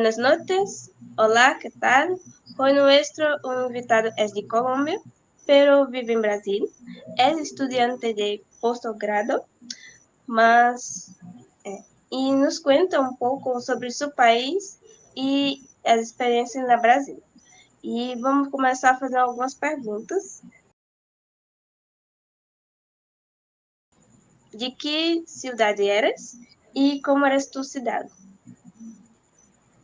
Buenas noches. Hola, ¿qué tal? Hoy nuestro invitado es de Colombia, pero vive en Brasil. Es estudiante de postgrado, mas y nos cuenta un poco sobre su país e as experiências no Brasil. E vamos começar a fazer algumas perguntas. De que cidade eres e como eres tu cidade?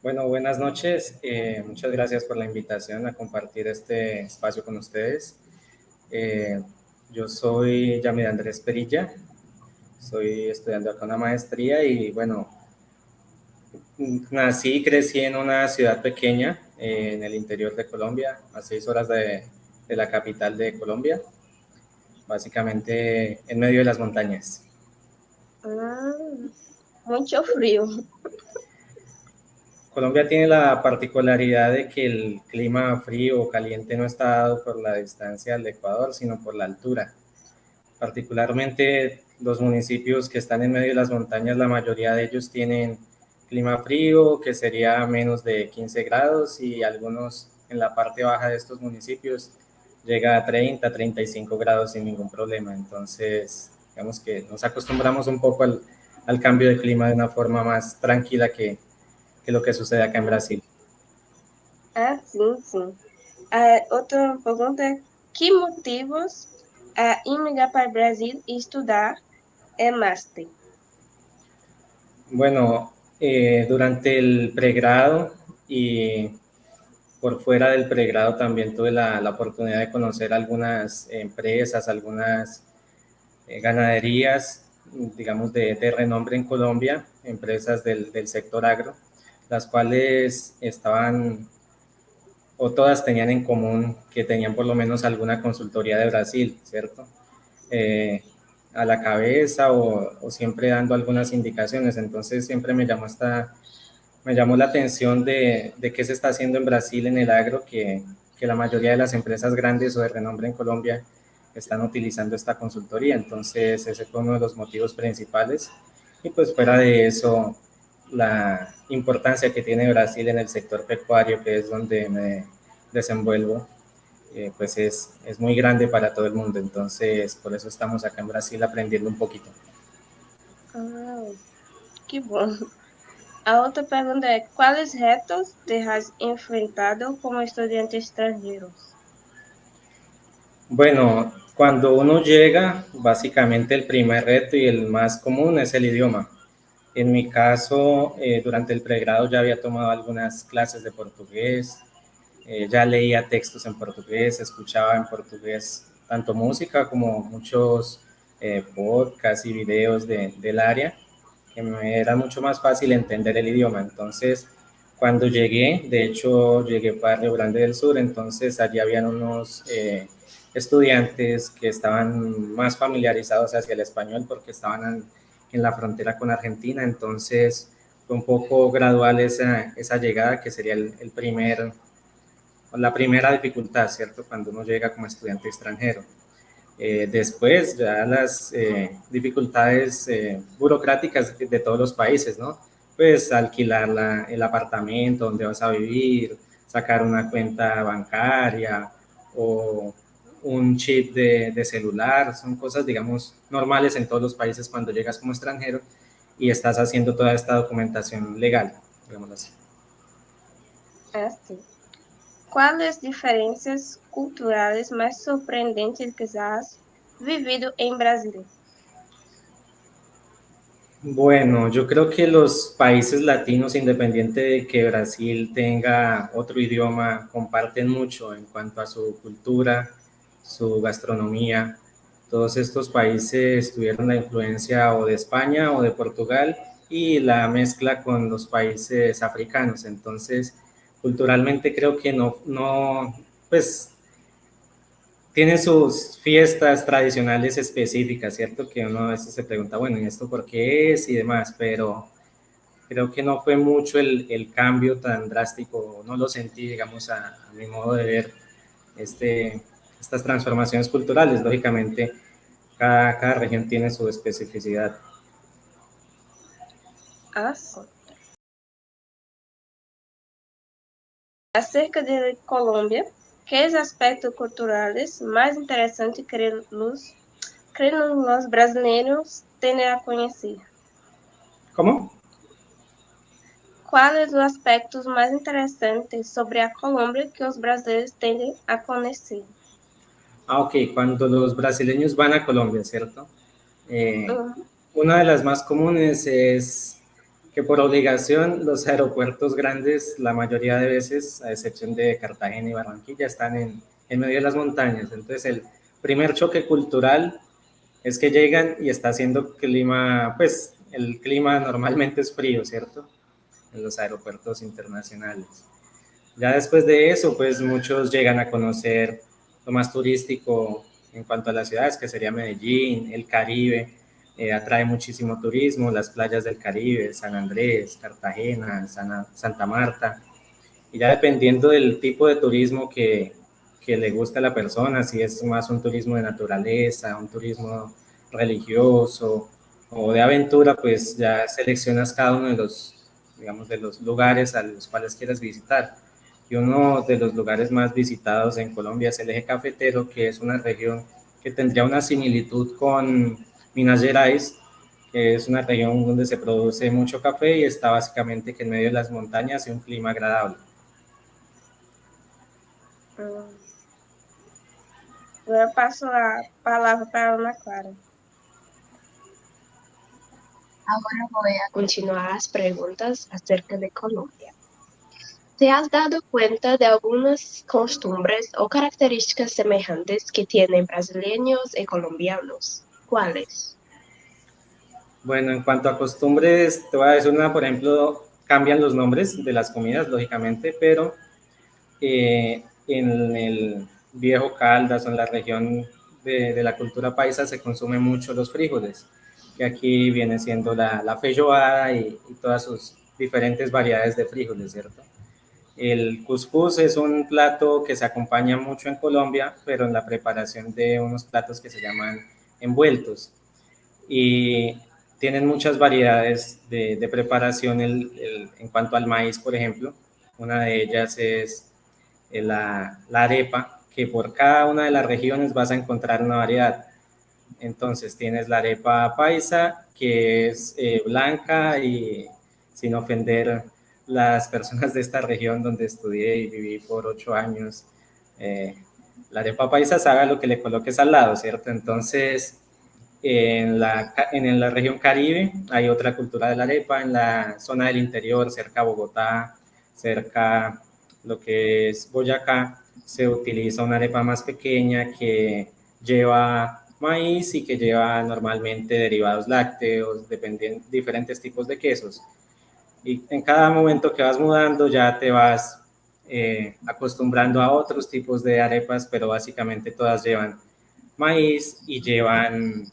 Bueno, buenas noches. Muchas gracias por la invitación a compartir este espacio con ustedes. Eh, yo soy Yamid Andrés Perilla, soy estudiando acá una maestría y bueno, nací y crecí en una ciudad pequeña en el interior de Colombia, a 6 horas de la capital de Colombia, básicamente en medio de las montañas. Muito frio. Colombia tiene la particularidad de que el clima frío o caliente no está dado por la distancia al Ecuador, sino por la altura. Particularmente los municipios que están en medio de las montañas, la mayoría de ellos tienen clima frío, que sería menos de 15 grados, y algunos en la parte baja de estos municipios llega a 30, 35 grados sin ningún problema. Entonces, digamos que nos acostumbramos un poco al cambio de clima de una forma más tranquila que lo que sucede acá en Brasil. Ah, sim, sim. Outra pergunta é: que motivos a emigrar para o Brasil e estudar Master? Bueno, durante el pregrado y por fuera del pregrado también tuve la oportunidad de conocer algunas empresas, algunas ganaderías, digamos, de renombre en Colombia, empresas del sector agro, las cuales estaban o todas tenían en común que tenían por lo menos alguna consultoría de Brasil, ¿cierto? Eh, a la cabeza o siempre dando algunas indicaciones. Entonces siempre me llamó la atención de qué se está haciendo en Brasil en el agro, que la mayoría de las empresas grandes o de renombre en Colombia están utilizando esta consultoría. Entonces ese fue uno de los motivos principales. Y pues fuera de eso, la importancia que tiene Brasil en el sector pecuario, que es donde me desenvuelvo, pues es muy grande para todo el mundo. Entonces por eso estamos acá en Brasil aprendiendo un poquito. Ah, que bom. A outra pergunta é: quais retos te has enfrentado como estudiante estrangeiro? Bueno, cuando uno llega, básicamente el primer reto y el más común es el idioma. En mi caso, durante el pregrado ya había tomado algunas clases de portugués, ya leía textos en portugués, escuchaba en portugués tanto música como muchos podcasts y videos del área, que me era mucho más fácil entender el idioma. Entonces, cuando llegué, de hecho, llegué para Río Grande del Sur, entonces allí habían unos estudiantes que estaban más familiarizados hacia el español porque estaban en la frontera con Argentina, entonces fue un poco gradual esa llegada, que sería el primer, la primera dificultad, ¿cierto? Cuando uno llega como estudiante extranjero. Después ya las dificultades burocráticas de todos los países, ¿no? Pues alquilar el apartamento donde vas a vivir, sacar una cuenta bancaria o un chip de celular, son cosas, digamos, normales en todos los países cuando llegas como extranjero y estás haciendo toda esta documentación legal, digamos así. Assim. Quais diferenças culturais mais surpreendentes que has vivido em Brasil? Bueno, yo creo que los países latinos, independiente de que Brasil tenga otro idioma, comparten mucho en cuanto a su cultura, su gastronomía. Todos estos países tuvieron la influencia o de España o de Portugal y la mezcla con los países africanos. Entonces, culturalmente creo que pues tienen sus fiestas tradicionales específicas, ¿cierto? Que uno a veces se pregunta, bueno, ¿y esto por qué es? Y demás, pero creo que no fue mucho el cambio tan drástico, no lo sentí, digamos, a mi modo de ver estas transformaciones culturales. Lógicamente, cada región tiene su especificidad. Assim. Acerca de Colômbia, quais aspectos culturais mais interessantes creem os brasileiros têm a conhecer? ¿Cómo? Quais os aspectos mais interessantes sobre a Colômbia que os brasileiros tendem a conhecer? Ah, ok, cuando los brasileños van a Colombia, ¿cierto? Eh, Uhum. una de las más comunes es que por obligación los aeropuertos grandes, la mayoría de veces, a excepción de Cartagena y Barranquilla, están en medio de las montañas. Entonces el primer choque cultural es que llegan y está haciendo clima, pues el clima normalmente es frío, ¿cierto? En los aeropuertos internacionales. Ya después de eso, pues muchos llegan a conocer lo más turístico en cuanto a las ciudades, que sería Medellín, el Caribe, atrae muchísimo turismo, las playas del Caribe, San Andrés, Cartagena, Santa Marta, y ya dependiendo del tipo de turismo que le gusta a la persona, si es más un turismo de naturaleza, un turismo religioso o de aventura, pues ya seleccionas cada uno de los, digamos, de los lugares a los cuales quieres visitar. Y uno de los lugares más visitados en Colombia es el eje cafetero, que es una región que tendría una similitud con Minas Gerais, que es una región donde se produce mucho café y está básicamente que en medio de las montañas y un clima agradable. Hum. Agora eu passo a palavra para a Ana Clara. Agora vou continuar as perguntas acerca de Colômbia. ¿Te has dado cuenta de algunas costumbres o características semejantes que tienen brasileños y colombianos? ¿Cuáles? Bueno, en cuanto a costumbres, te voy a decir una, por ejemplo, cambian los nombres de las comidas, lógicamente, pero en el viejo Caldas o en la región de la cultura paisa se consumen mucho los frijoles, que aquí viene siendo la feijoada y todas sus diferentes variedades de frijoles, ¿cierto? El cuscús es un plato que se acompaña mucho en Colombia, pero en la preparación de unos platos que se llaman envueltos y tienen muchas variedades de preparación en cuanto al maíz, por ejemplo. Una de ellas es la arepa, que por cada una de las regiones vas a encontrar una variedad. Entonces tienes la arepa paisa, que es blanca y sin ofender las personas de esta región donde estudié y viví por 8 años. eh, la arepa paisa sabe lo que le coloques al lado, ¿cierto? Entonces, en la región Caribe hay otra cultura de la arepa, en la zona del interior, cerca a Bogotá, cerca lo que es Boyacá, se utiliza una arepa más pequeña que lleva maíz y que lleva normalmente derivados lácteos, dependiendo diferentes tipos de quesos. Y en cada momento que vas mudando ya te vas acostumbrando a otros tipos de arepas, pero básicamente todas llevan maíz y llevan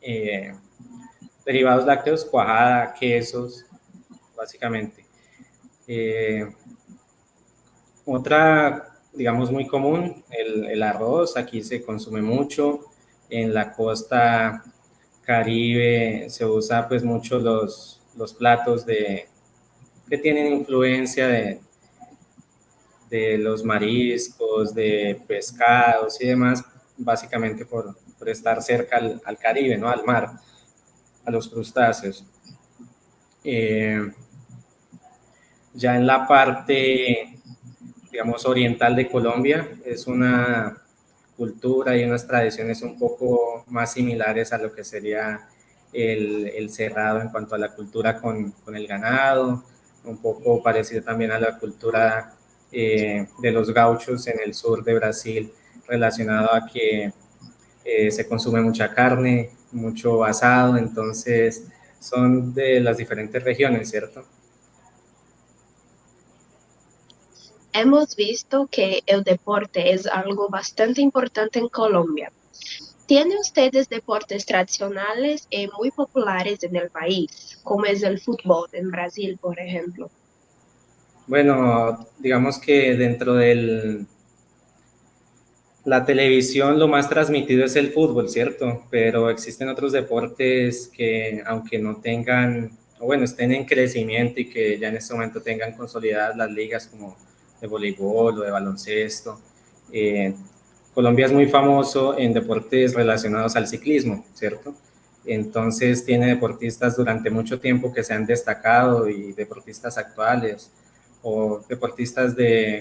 eh, derivados lácteos, cuajada, quesos, básicamente. Eh, Otra, digamos, muy común, el arroz, aquí se consume mucho. En la costa Caribe se usa pues mucho los platos que tienen influencia de los mariscos, de pescados y demás, básicamente por estar cerca al Caribe, ¿no? Al mar, a los crustáceos. Eh, ya en la parte, digamos, oriental de Colombia, es una cultura y unas tradiciones un poco más similares a lo que sería el cerrado en cuanto a la cultura con el ganado, un poco parecido también a la cultura de los gauchos en el sur de Brasil, relacionado a que se consume mucha carne, mucho asado, entonces son de las diferentes regiones, ¿cierto? Hemos visto que el deporte es algo bastante importante en Colombia. ¿Tienen ustedes deportes tradicionales y muy populares en el país, como es el fútbol en Brasil, por ejemplo? Bueno, digamos que dentro de la televisión lo más transmitido es el fútbol, ¿cierto? Pero existen otros deportes que, aunque no tengan, o bueno, estén en crecimiento y que ya en este momento tengan consolidadas las ligas como de voleibol o de baloncesto. Eh, Colombia es muy famoso en deportes relacionados al ciclismo, ¿cierto? Entonces tiene deportistas durante mucho tiempo que se han destacado y deportistas actuales o deportistas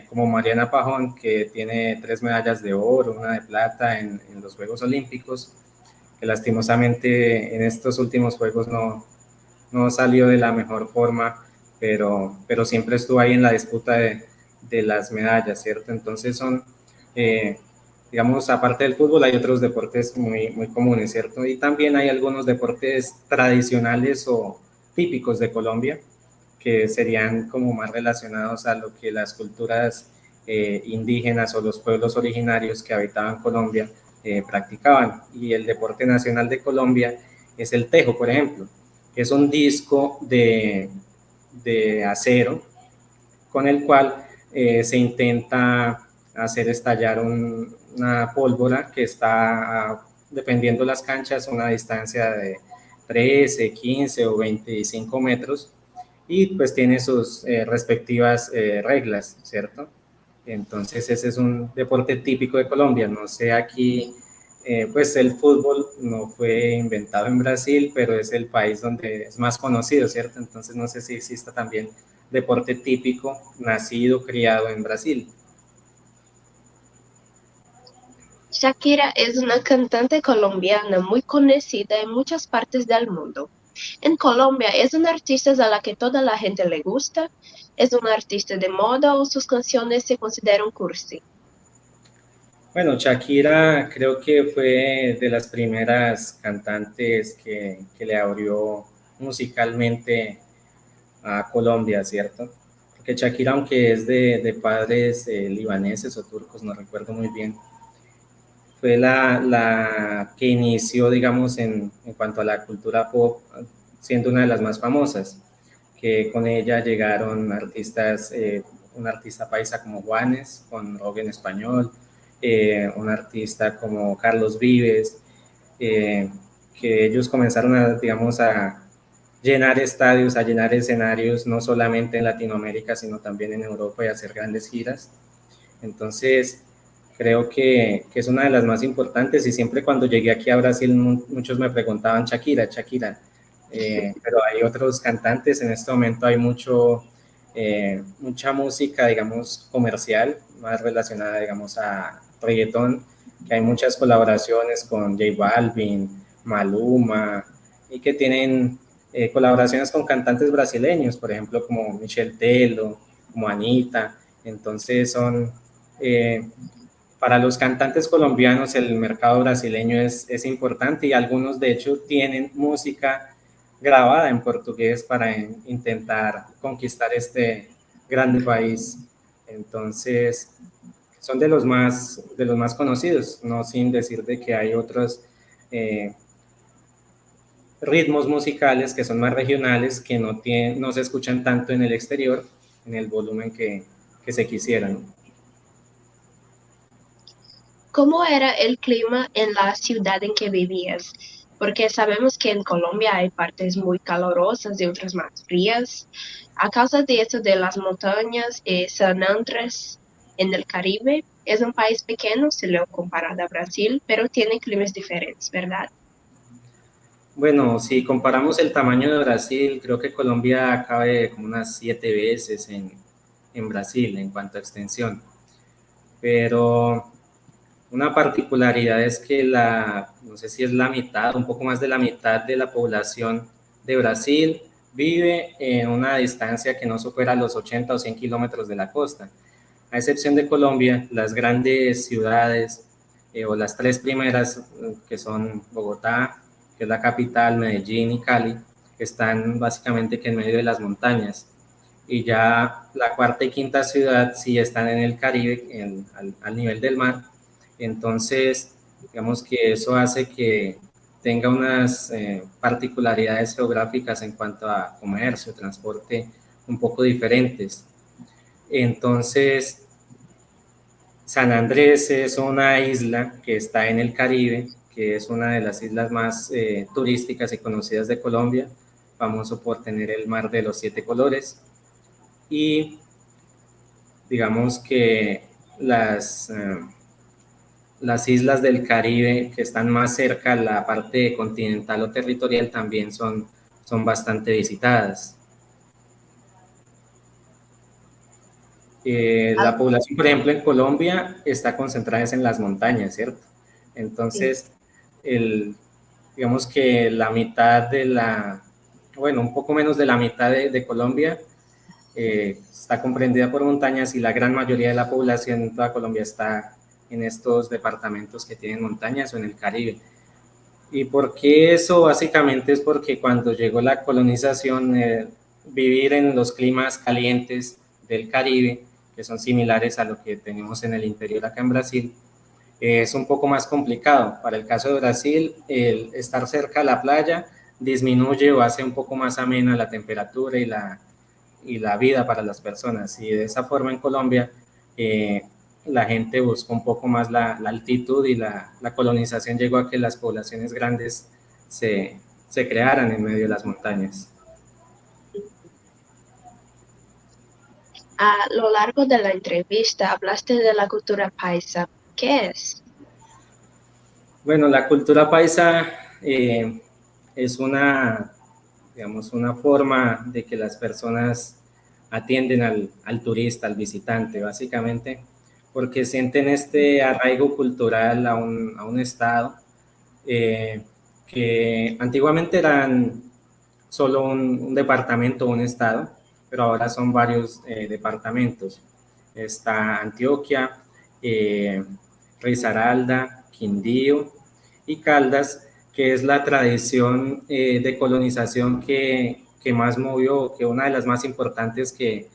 como Mariana Pajón, que tiene 3 medallas de oro, una de plata en los Juegos Olímpicos, que lastimosamente en estos últimos Juegos no salió de la mejor forma, pero siempre estuvo ahí en la disputa de las medallas, ¿cierto? Entonces eh, digamos, aparte del fútbol hay otros deportes muy comunes, ¿cierto? Y también hay algunos deportes tradicionales o típicos de Colombia que serían como más relacionados a lo que las culturas indígenas o los pueblos originarios que habitaban Colombia practicaban. Y el deporte nacional de Colombia es el tejo, por ejemplo, que es un disco de acero con el cual se intenta hacer estallar una pólvora que está, dependiendo las canchas, a una distancia de 13, 15 o 25 metros y pues tiene sus respectivas reglas, ¿cierto? Entonces ese es un deporte típico de Colombia. No sé aquí, pues el fútbol no fue inventado en Brasil, pero es el país donde es más conocido, ¿cierto? Entonces no sé si exista también deporte típico nacido, criado en Brasil. Shakira es una cantante colombiana muy conocida en muchas partes del mundo. En Colombia es una artista a la que toda la gente le gusta, es una artista de moda o sus canciones se consideran cursi. Bueno, Shakira creo que fue de las primeras cantantes que le abrió musicalmente a Colombia, ¿cierto? Porque Shakira, aunque es de padres libaneses o turcos, no recuerdo muy bien, fue la que inició, digamos, en cuanto a la cultura pop, siendo una de las más famosas, que con ella llegaron artistas, un artista paisa como Juanes, con rock en español, un artista como Carlos Vives, eh, que ellos comenzaron a, digamos, a llenar estadios, a llenar escenarios, no solamente en Latinoamérica, sino también en Europa y hacer grandes giras. Entonces, creo que es una de las más importantes y siempre cuando llegué aquí a Brasil muchos me preguntaban Shakira, Shakira, pero hay otros cantantes, en este momento hay mucha música, digamos, comercial, más relacionada, digamos, a reggaetón, que hay muchas colaboraciones con J Balvin, Maluma, y que tienen colaboraciones con cantantes brasileños, por ejemplo, como Michel Tello, como Anita, entonces eh, para los cantantes colombianos el mercado brasileño es importante y algunos de hecho tienen música grabada en portugués para intentar conquistar este grande país. Entonces, son de los más conocidos, no sin decir de que hay otros eh, ritmos musicales que son más regionales, que no se escuchan tanto en el exterior, en el volumen que se quisieran. ¿Cómo era el clima en la ciudad en que vivías? Porque sabemos que en Colombia hay partes muy calurosas y otras más frías. A causa de eso de las montañas, San Andrés en el Caribe es un país pequeño si lo comparado a Brasil, pero tiene climas diferentes, ¿verdad? Bueno, si comparamos el tamaño de Brasil, creo que Colombia cabe como unas 7 veces en Brasil en cuanto a extensión. Pero una particularidad es que no sé si es la mitad, un poco más de la mitad de la población de Brasil vive en una distancia que no supera los 80 o 100 kilómetros de la costa. A excepción de Colombia, las grandes ciudades o las tres primeras, que son Bogotá, que es la capital, Medellín y Cali, están básicamente que en medio de las montañas. Y ya la cuarta y quinta ciudad sí están en el Caribe, al nivel del mar. Entonces, digamos que eso hace que tenga unas particularidades geográficas en cuanto a comercio, transporte un poco diferentes. Entonces, San Andrés es una isla que está en el Caribe, que es una de las islas más turísticas y conocidas de Colombia, famoso por tener el mar de los siete colores. Y digamos que las islas del Caribe que están más cerca a la parte continental o territorial también son bastante visitadas. La población, por ejemplo, en Colombia está concentrada en las montañas, ¿cierto? Sí. Entonces, digamos que la mitad bueno, un poco menos de la mitad de Colombia está comprendida por montañas y la gran mayoría de la población en toda Colombia está en estos departamentos que tienen montañas o en el Caribe. ¿Y por qué eso? Básicamente es porque cuando llegó la colonización, vivir en los climas calientes del Caribe, que son similares a lo que tenemos en el interior acá en Brasil, es un poco más complicado. Para el caso de Brasil, el estar cerca a la playa disminuye o hace un poco más amena la temperatura y la vida para las personas. Y de esa forma en Colombia, la gente buscó un poco más la altitud y la colonización llegó a que las poblaciones grandes se crearan en medio de las montañas. A lo largo de la entrevista hablaste de la cultura paisa. ¿Qué es? Bueno, la cultura paisa es digamos, una forma de que las personas atienden al turista, al visitante, básicamente, porque sienten este arraigo cultural a un estado eh, que antiguamente eran solo un departamento o un estado, pero ahora son varios departamentos. Está Antioquia, eh, Risaralda, Quindío y Caldas, que es la tradición de colonización que más movió, que una de las más importantes que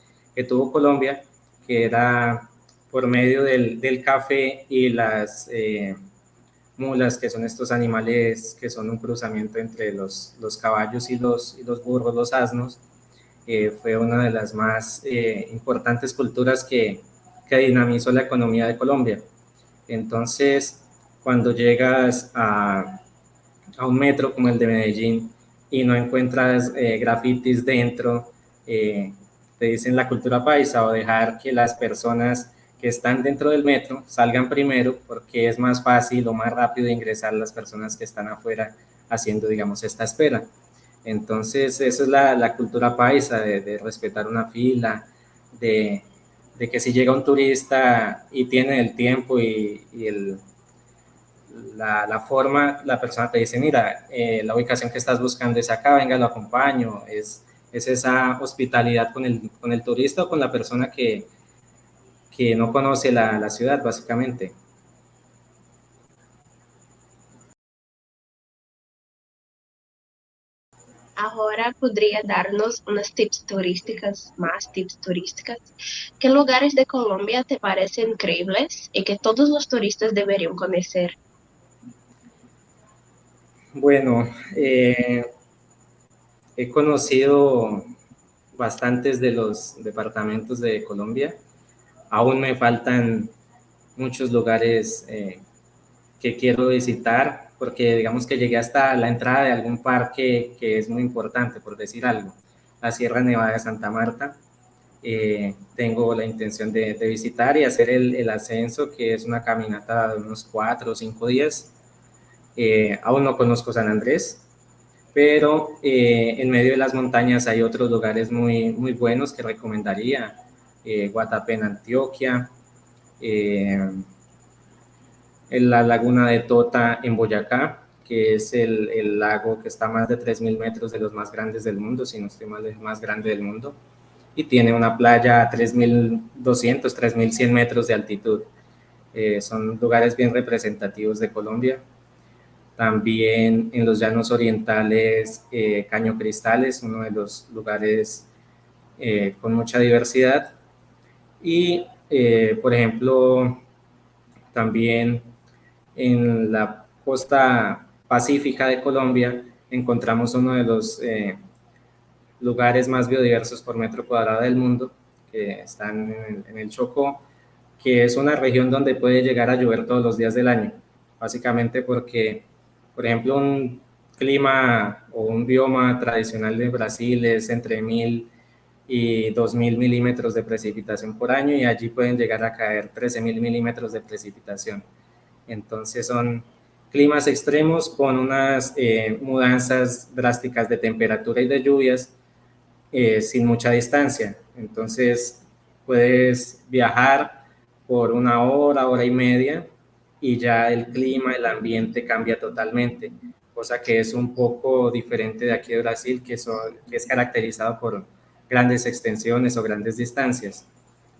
tuvo Colombia, que era por medio del café y las mulas, que son estos animales que son un cruzamiento entre los caballos y los burros, los asnos. Fue una de las más importantes culturas que dinamizó la economía de Colombia. Entonces, cuando llegas a un metro como el de Medellín y no encuentras grafitis dentro, te dicen la cultura paisa, o dejar que las personas que están dentro del metro salgan primero porque es más fácil o más rápido ingresar las personas que están afuera haciendo, digamos, esta espera. Entonces, eso es la cultura paisa, de respetar una fila, de, de que si llega un turista y tiene el tiempo la forma, la persona te dice, mira, la ubicación que estás buscando es acá, venga, lo acompaño. Es esa hospitalidad con el turista o con la persona que no conoce la ciudad, básicamente. Ahora podría darnos unas tips turísticas, más tips turísticas. ¿Qué lugares de Colombia te parecen increíbles y que todos los turistas deberían conocer? Bueno, he conocido bastantes de los departamentos de Colombia. Aún me faltan muchos lugares que quiero visitar, porque digamos que llegué hasta la entrada de algún parque que es muy importante, por decir algo, la Sierra Nevada de Santa Marta. Tengo la intención de visitar y hacer el ascenso, que es una caminata de unos 4 o 5 días. Aún no conozco San Andrés, pero en medio de las montañas hay otros lugares muy buenos que recomendaría. Guatapé en Antioquia, eh, en la laguna de Tota en Boyacá, que es el lago que está a más de 3.000 metros, de los más grandes del mundo, si no estoy mal, el más grande del mundo, y tiene una playa a 3.200, 3.100 metros de altitud. Son lugares bien representativos de Colombia. También en los llanos orientales, Caño Cristal es uno de los lugares con mucha diversidad. Y, por ejemplo, también en la costa pacífica de Colombia encontramos uno de los lugares más biodiversos por metro cuadrado del mundo, que están en el Chocó, que es una región donde puede llegar a llover todos los días del año, básicamente porque, por ejemplo, un clima o un bioma tradicional de Brasil es entre 1.000 y 2.000 milímetros de precipitación por año, y allí pueden llegar a caer 13.000 milímetros de precipitación. Entonces son climas extremos con unas mudanzas drásticas de temperatura y de lluvias sin mucha distancia. Entonces puedes viajar por una hora, hora y media, y ya el clima, el ambiente cambia totalmente, cosa que es un poco diferente de aquí de Brasil, que es caracterizado por grandes extensiones o grandes distancias.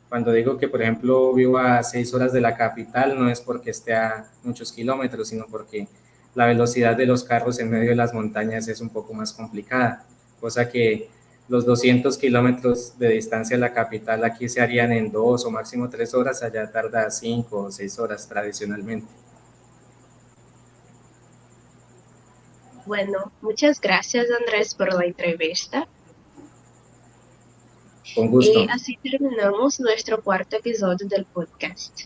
Cuando digo que, por ejemplo, vivo a 6 horas de la capital, no es porque esté a muchos kilómetros, sino porque la velocidad de los carros en medio de las montañas es un poco más complicada, cosa que los 200 kilómetros de distancia a la capital aquí se harían en 2 o máximo 3 horas, allá tarda 5 o 6 horas tradicionalmente. Bueno, muchas gracias Andrés por la entrevista Con y gusto. así terminamos nuestro cuarto episodio del podcast.